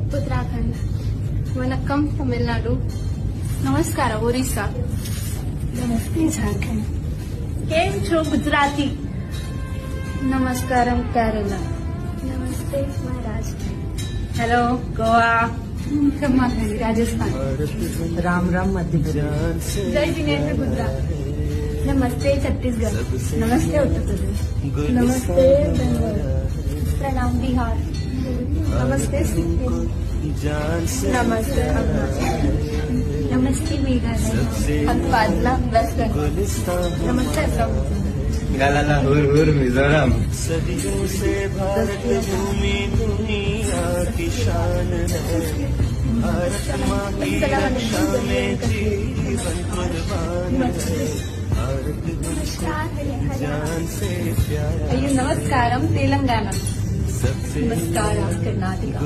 उत्तराखंड. वनक्कम तमिलनाडु. नमस्कार ओरिसा. नमस्ते झारखंड. केम छो गुजराती. नमस्कारम केरला. नमस्ते महाराष्ट्र. हेलो गोवा. राजस्थान. राम राम मध्य प्रदेश. जय जिनेन्द्र गुजरात. नमस्ते छत्तीसगढ़. नमस्ते उत्तर प्रदेश. नमस्ते बंगाल. प्रणाम बिहार. नमस्ते सिक्किम. नमस्ते अरुणाचल. नमस्ते मेघालय. उत्पादना वेस्ट बंगाल. नमस्ते असम. गालाला हुर हुर मिजोरम. सदियों से भारत भूमि दुनिया की शान है. भारत माँ की रक्षा में जीवन कुर्बान है. भारत जान से प्यारा नमस्कारम तेलंगाना. सबसे नमस्कार कर्नाटका.